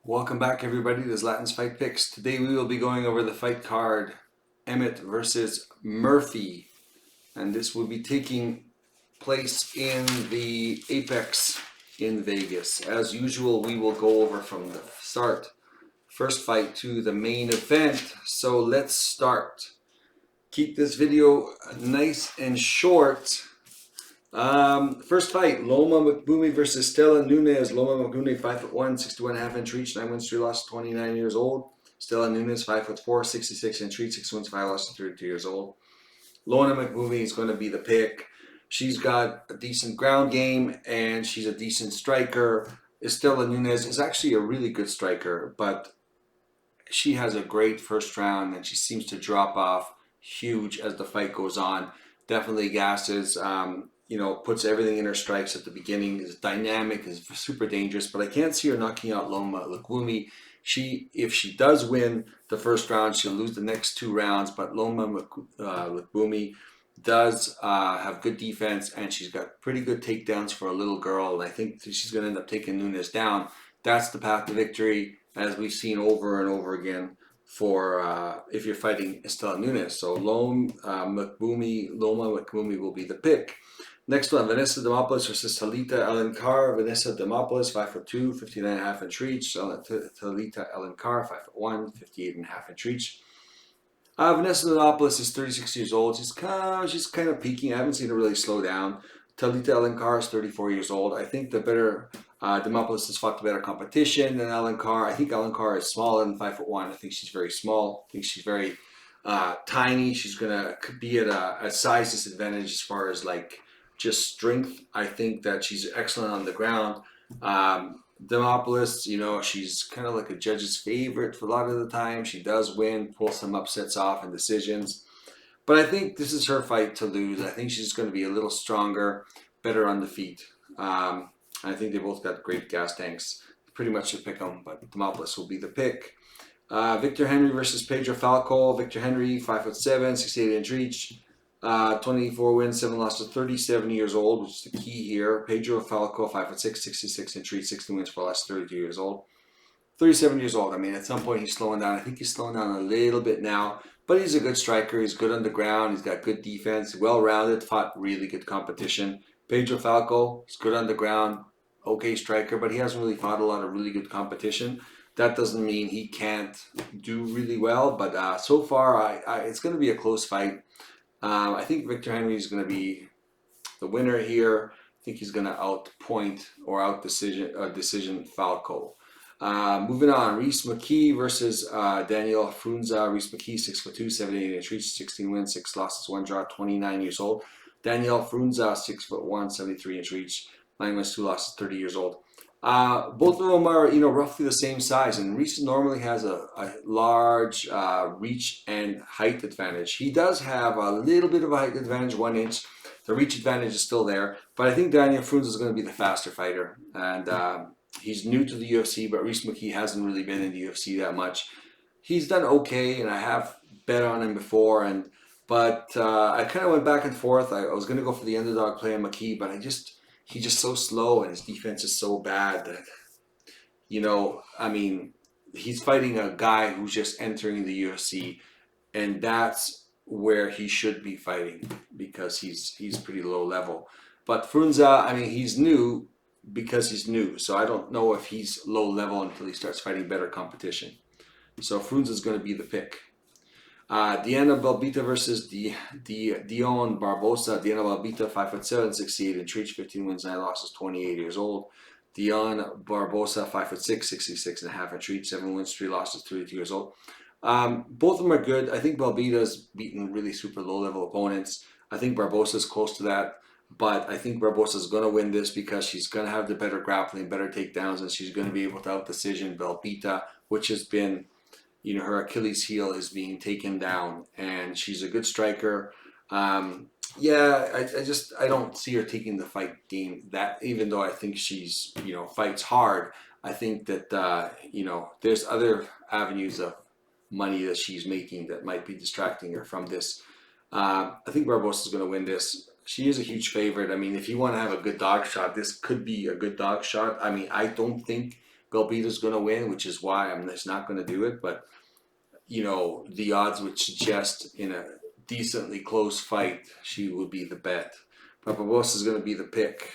Welcome back, everybody. This is Latin's Fight Picks. Today we will be going over the fight card Emmett versus Murphy, and this will be taking place in the Apex in Vegas. As usual, we will go over from the start, first fight to the main event. So let's start. Keep this video nice and short. First fight, Loma McBoomy versus Stella Nunes. Loma McBoomy, 5'1", 61.5-inch reach, 9 wins, 3 losses, 29 years old. Stella Nunes, 5'4", 66-inch reach, 6 wins, 5 losses, 32 years old. Loma McBoomy is going to be the pick. She's got a decent ground game and she's a decent striker. Stella Nunes is actually a really good striker, but she has a great first round and she seems to drop off huge as the fight goes on. Definitely gasses. Puts everything in her strikes at the beginning, is dynamic, is super dangerous, but I can't see her knocking out Loma Lukwumi. If she does win the first round, she'll lose the next 2 rounds, but Loma Lukwumi does have good defense, and she's got pretty good takedowns for a little girl, and I think she's going to end up taking Nunes down. That's the path to victory, as we've seen over and over again for if you're fighting Estela Nunes. So Loma McBoomy will be the pick. Next one, Vanessa Demopoulos versus Talita Alencar. Vanessa Demopoulos, 5'2", 59.5-inch reach. Talita Alencar, 5'1", 58.5-inch reach. Vanessa Demopoulos is 36 years old. She's kind of peaking. I haven't seen her really slow down. Talita Alencar is 34 years old. I think the better Demopoulos has fought the better competition than Alencar. I think Alencar is smaller than 5'1". I think she's very small. I think she's very tiny. She's gonna be at a size disadvantage as far as just strength. I think that she's excellent on the ground. Demopoulos, she's kind of like a judge's favorite for a lot of the time. She does win, pull some upsets off and decisions. But I think this is her fight to lose. I think she's going to be a little stronger, better on the feet. I think they both got great gas tanks. Pretty much to pick them, but Demopoulos will be the pick. Victor Henry versus Pedro Falco. Victor Henry, 5'7", 68-inch reach. 24 wins, 7 losses, 37 years old, which is the key here. Pedro Falco, 5'6", 66-inch reach, 16 wins, 4 losses, 32 years old. 37 years old. I mean, at some point he's slowing down. I think he's slowing down a little bit now, but he's a good striker. He's good on the ground. He's got good defense, well-rounded, fought really good competition. Pedro Falco is good on the ground, okay striker, but he hasn't really fought a lot of really good competition. That doesn't mean he can't do really well, but so far it's going to be a close fight. I think Victor Henry is going to be the winner here. I think he's going to outpoint or decision Falco. Moving on, Reese McKee versus Daniel Frunza. Reese McKee, 6'2", 78-inch reach, 16 wins, 6 losses, 1 draw, 29 years old. Daniel Frunza, 6'1", 73-inch reach, 9 wins, 2 losses, 30 years old. Both of them are, roughly the same size, and Reese normally has a large reach and height advantage. He does have a little bit of a height advantage, 1 inch. The reach advantage is still there, but I think Daniel Frunza is going to be the faster fighter, and he's new to the UFC, but Reese McKee hasn't really been in the UFC that much. He's done okay, and I have bet on him before, but I kind of went back and forth. I was going to go for the underdog play on McKee, but he's just so slow and his defense is so bad that, he's fighting a guy who's just entering the UFC, and that's where he should be fighting because he's pretty low level. But Frunza, he's new because he's new, so I don't know if he's low level until he starts fighting better competition. So Frunza's going to be the pick. Diana Belbita versus Dion Barbosa. Diana Belbita, 5'7", 68-inch reach, 15 wins, 9 losses, 28 years old. Dion Barbosa, 5'6", 66.5-inch reach, 7 wins, 3 losses, 32 years old. Both of them are good. I think Belbita's beaten really super low-level opponents. I think Barbosa's close to that, but I think Barbosa's going to win this because she's going to have the better grappling, better takedowns, and she's going to be able to out-decision Belbita, which has been, her Achilles heel is being taken down, and she's a good striker. I don't see her taking the fight game that, even though I think she's, fights hard. I think that, there's other avenues of money that she's making that might be distracting her from this. I think Barbosa's going to win this. She is a huge favorite. If you want to have a good dog shot, this could be a good dog shot. I don't think Belbita's going to win, which is why I'm just not going to do it. But, you know, the odds would suggest in a decently close fight, she would be the bet. But Barbosa is going to be the pick.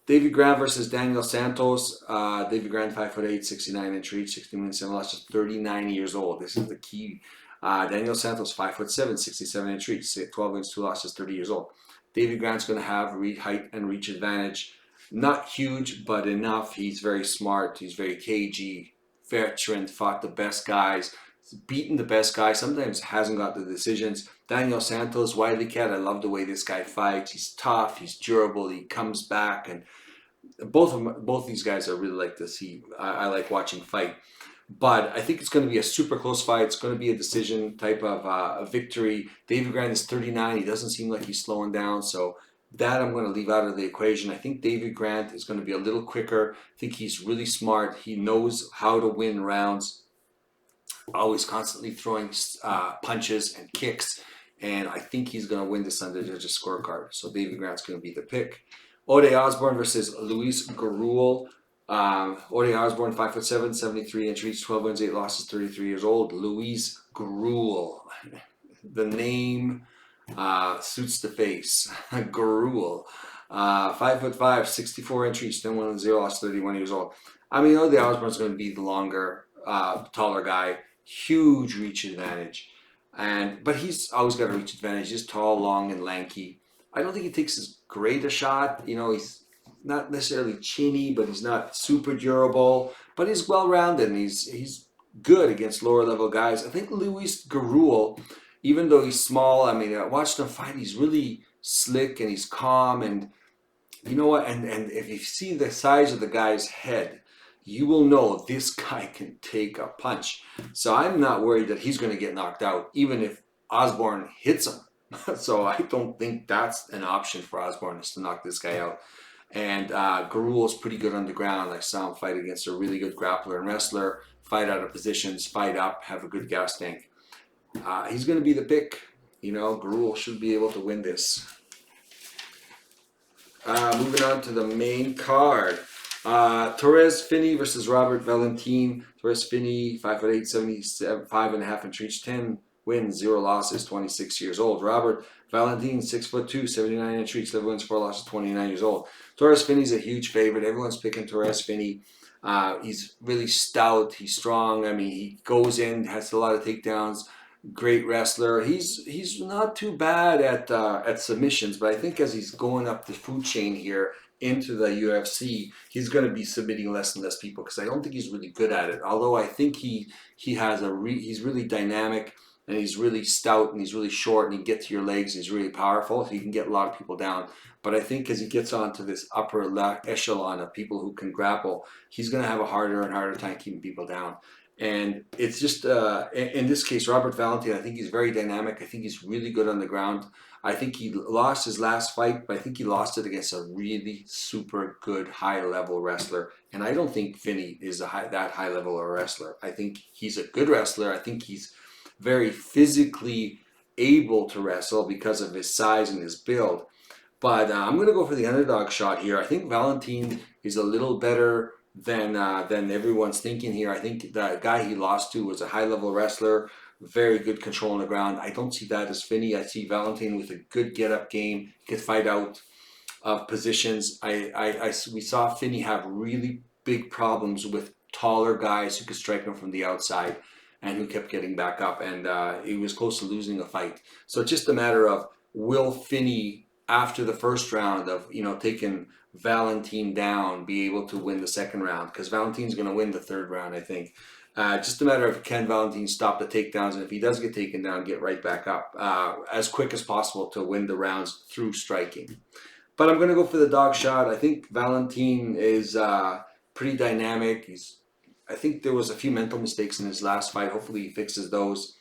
David Grant versus Daniel Santos. David Grant, 5'8", 69-inch reach, 16 wins, 7 losses, 39 years old. This is the key. Daniel Santos, 5'7", 67-inch reach, 12 wins, 2 losses, 30 years old. David Grant's going to have height and reach advantage. Not huge, but enough. He's very smart. He's very cagey. Veteran, fought the best guys. Beaten the best guys. Sometimes hasn't got the decisions. Daniel Santos, Wiley Cat. I love the way this guy fights. He's tough. He's durable. He comes back, and both these guys I really like to see. I like watching fight. But I think it's going to be a super close fight. It's going to be a decision type of a victory. David Grant is 39. He doesn't seem like he's slowing down. So that I'm going to leave out of the equation. I think David Grant is going to be a little quicker. I think he's really smart. He knows how to win rounds. Always constantly throwing punches and kicks. And I think he's going to win this on the judges' scorecard. So David Grant's going to be the pick. Ode Osborne versus Luis Garul. Ode Osborne, 5'7", 73-inch reach, 12 wins, 8 losses, 33 years old. Luis Garul. The name suits the face. Garul. 5'5", 64-inch reach, 10 wins, 0 losses, 31 years old. I mean, Ode Osborne's going to be the longer, taller guy. Huge reach advantage. But he's always got a reach advantage. He's tall, long, and lanky. I don't think he takes as great a shot. You know, he's not necessarily chinny, but he's not super durable. But he's well-rounded, and he's good against lower-level guys. I think Luis Garul, even though he's small, I mean, I watched him fight. He's really slick, and he's calm. And you know what? And if you see the size of the guy's head, you will know this guy can take a punch. So I'm not worried that he's going to get knocked out, even if Osborne hits him. So I don't think that's an option for Osborne, is to knock this guy out. And Garul's pretty good on the ground. I saw him fight against a really good grappler and wrestler, fight out of positions, fight up, have a good gas tank. He's going to be the pick. You know, Garul should be able to win this. Moving on to the main card. Torres Finney versus Robert Valentin. Torres Finney, 5'8", 75.5-inch reach, 10 wins, 0 losses, 26 years old. Robert Valentin, 6'2", 79-inch reach, 11 wins, 4 losses, 29 years old. Torres Finney's a huge favorite. Everyone's picking Torres Finney. He's really stout. He's strong. I mean, he goes in, has a lot of takedowns. Great wrestler. He's not too bad at submissions, but I think as he's going up the food chain here into the UFC, he's going to be submitting less and less people, because I don't think he's really good at it. Although I think he has he's really dynamic, and he's really stout, and he's really short, and he can get to your legs. He's really powerful. He can get a lot of people down. But I think as he gets onto this upper echelon of people who can grapple, he's going to have a harder and harder time keeping people down. And it's just, in this case, Robert Valentin, I think he's very dynamic. I think he's really good on the ground. I think he lost his last fight, but I think he lost it against a really super good high-level wrestler. And I don't think Finney is that high-level a wrestler. I think he's a good wrestler. I think he's very physically able to wrestle because of his size and his build. But I'm going to go for the underdog shot here. I think Valentin is a little better than everyone's thinking here. I think the guy he lost to was a high-level wrestler, very good control on the ground. I don't see that as Finney. I see Valentin with a good get-up game. He could fight out of positions. We saw Finney have really big problems with taller guys who could strike him from the outside and who kept getting back up, and he was close to losing a fight. So it's just a matter of, will Finney, after the first round of, you know, taking Valentin down, be able to win the second round? Because Valentin's going to win the third round, I think. Just a matter of, can Valentin stop the takedowns, and if he does get taken down, get right back up as quick as possible to win the rounds through striking. But I'm going to go for the dog shot. I think Valentin is pretty dynamic. I think there was a few mental mistakes in his last fight. Hopefully he fixes those.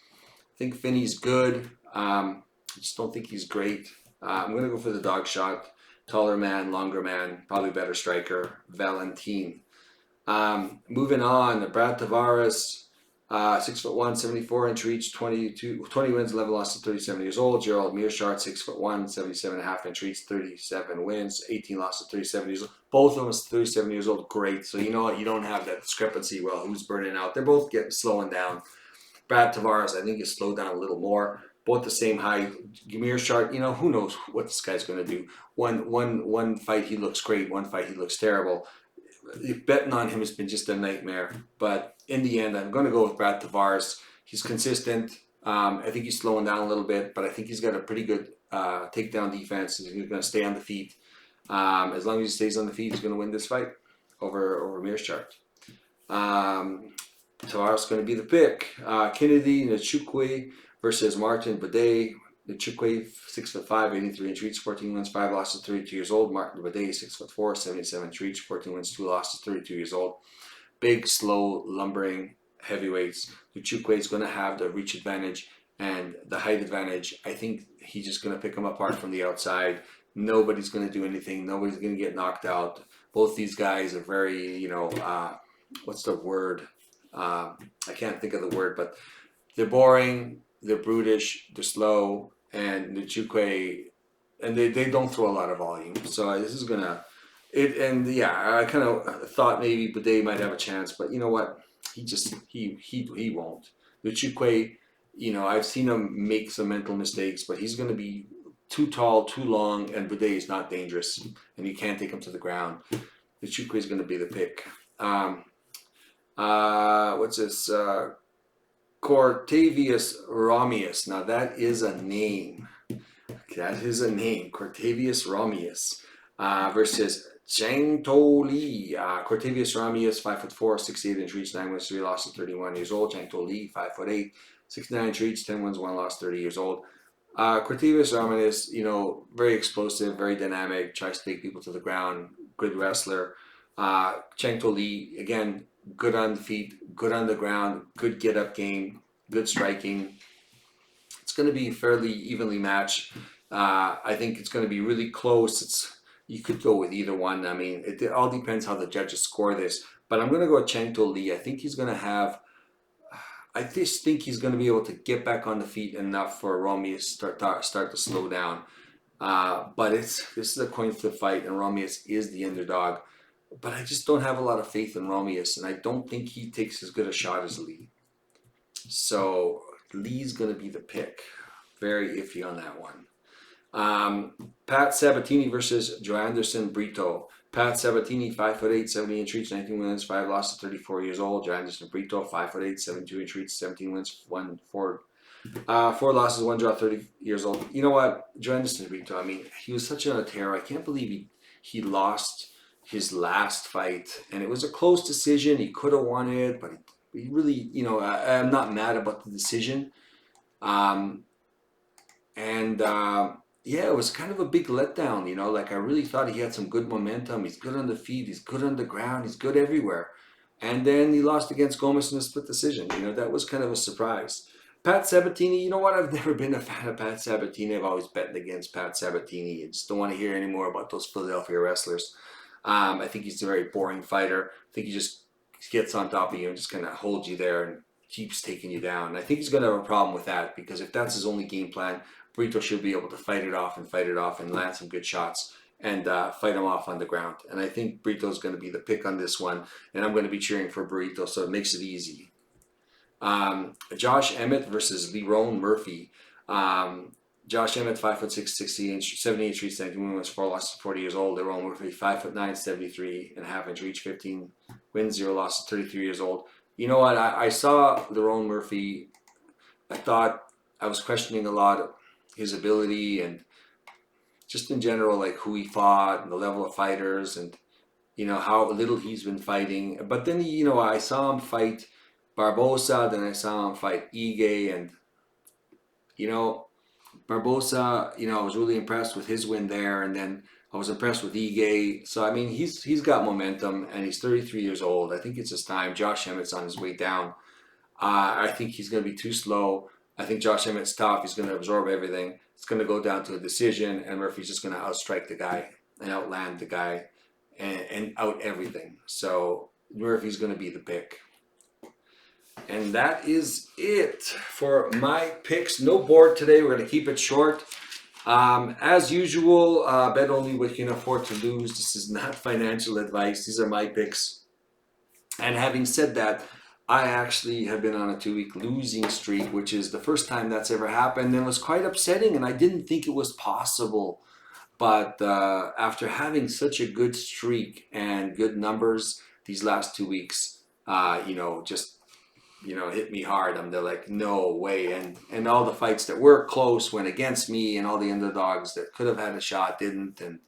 I think Finney's good. I just don't think he's great. I'm going to go for the dog shot. Taller man, longer man, probably better striker, Valentin. Moving on, Brad Tavares 6'1", 74-inch reach, 20 wins, 11 losses, 37 years old. Gerald Meerschaert, 6'1", 77.5-inch reach, 37 wins, 18 losses, 37 years old. Both of them is 37 years old. Great. So you know what? You don't have that discrepancy. Well, who's burning out? They're both slowing down. Brad Tavares, I think, is slowed down a little more. Both the same height. Meerschaert, who knows what this guy's going to do. One fight he looks great. One fight he looks terrible. Betting on him has been just a nightmare. But in the end, I'm going to go with Brad Tavares. He's consistent. I think he's slowing down a little bit, but I think he's got a pretty good takedown defense. He's going to stay on the feet. As long as he stays on the feet, he's going to win this fight over Meerschaert. Tavares is going to be the pick. Kennedy Nzechukwu versus Martin Buday. Nzechukwu, 6'5", 83-inch reach, 14 wins, 5 losses, 32 years old. Martin Buday, 6'4", 77-inch reach, 14 wins, 2 losses, 32 years old. Big, slow, lumbering heavyweights. Nzechukwu is going to have the reach advantage and the height advantage. I think he's just going to pick them apart from the outside. Nobody's going to do anything. Nobody's going to get knocked out. Both these guys are very, what's the word? I can't think of the word, but they're boring, they're brutish, they're slow, and Nzechukwu, and they don't throw a lot of volume. So this is gonna I kind of thought maybe Buday might have a chance, but you know what? He won't. Nzechukwu, I've seen him make some mental mistakes, but he's gonna be too tall, too long, and Buday is not dangerous, and you can't take him to the ground. Nzechukwu is gonna be the pick. What's this? Cortavius Romius. Now that is a name. Cortavius Romius versus Cheng To Lee. Cortavius Romius, 5'4", 68-inch reach, 9 wins, 3 losses, 31 years old. Cheng To Lee, 5'8", 69-inch reach, 10 wins, 1 loss, 30 years old. Cortavius Romius, very explosive, very dynamic, tries to take people to the ground, good wrestler. Cheng To Lee, again, good on the feet, good on the ground, good get-up game, good striking. It's going to be fairly evenly matched. I think it's going to be really close. You could go with either one. I mean, it all depends how the judges score this. But I'm going to go with Cheng To Lee. I think he's going to have... I just think he's going to be able to get back on the feet enough for Romius start to slow down. But this is a coin flip fight, and Romius is the underdog. But I just don't have a lot of faith in Romius, and I don't think he takes as good a shot as Lee. So Lee's going to be the pick. Very iffy on that one. Pat Sabatini versus Joanderson Brito. Pat Sabatini, 5'8", 70-inch reach, 19 wins, 5 losses, 34 years old. Joanderson Brito, 5'8", 72-inch reach, 17 wins, 4 losses, 1 draw, 30 years old. You know what? Joanderson Brito, I mean, he was such a terror. I can't believe he lost his last fight, and it was a close decision. He could have won it, but he really, I'm not mad about the decision. It was kind of a big letdown, like I really thought he had some good momentum. He's good on the feet, he's good on the ground, he's good everywhere. And then he lost against Gomez in a split decision. That was kind of a surprise. Pat Sabatini, you know what? I've never been a fan of Pat Sabatini. I've always betted against Pat Sabatini. I just don't want to hear any more about those Philadelphia wrestlers. I think he's a very boring fighter. I think he just gets on top of you and just kind of holds you there and keeps taking you down. And I think he's going to have a problem with that, because if that's his only game plan, Brito should be able to fight it off and land some good shots and fight him off on the ground. And I think Brito's going to be the pick on this one, and I'm going to be cheering for Brito, so it makes it easy. Josh Emmett versus Lerone Murphy. Josh Emmett, 5'6", 70-inch reach, 19 wins, 4 losses, 40 years old. Lerone Murphy, 5'9", 73.5-inch reach, 15 wins, 0 losses, 33 years old. You know what? I saw Lerone Murphy. I thought I was questioning a lot of his ability and just in general, like who he fought and the level of fighters and, how little he's been fighting. But then, I saw him fight Barbosa, then I saw him fight Ige, and, Barbosa, I was really impressed with his win there, and then I was impressed with Ige. So, I mean, he's got momentum, and he's 33 years old. I think it's his time. Josh Emmett's on his way down. I think he's going to be too slow. I think Josh Emmett's tough. He's going to absorb everything. It's going to go down to a decision, and Murphy's just going to outstrike the guy and outland the guy and out everything. So Murphy's going to be the pick. And that is it for my picks. No board today. We're going to keep it short. As usual, bet only what you can afford to lose. This is not financial advice. These are my picks. And having said that, I actually have been on a 2-week losing streak, which is the first time that's ever happened, and it was quite upsetting, and I didn't think it was possible. But after having such a good streak and good numbers these last 2 weeks, just hit me hard. I'm there like, no way. And all the fights that were close went against me, and all the underdogs that could have had a shot didn't. And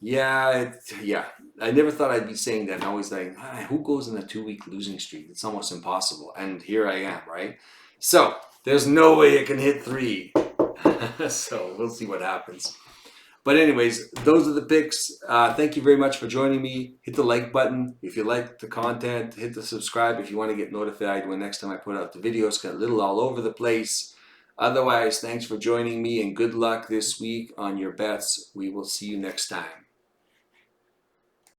yeah, I never thought I'd be saying that. And I was like, who goes in a 2-week losing streak? It's almost impossible. And here I am, right? So there's no way I can hit 3. So we'll see what happens. But anyways, those are the picks. Thank you very much for joining me. Hit the like button if you like the content. Hit the subscribe if you want to get notified when next time I put out the videos. Got a little all over the place. Otherwise, thanks for joining me and good luck this week on your bets. We will see you next time.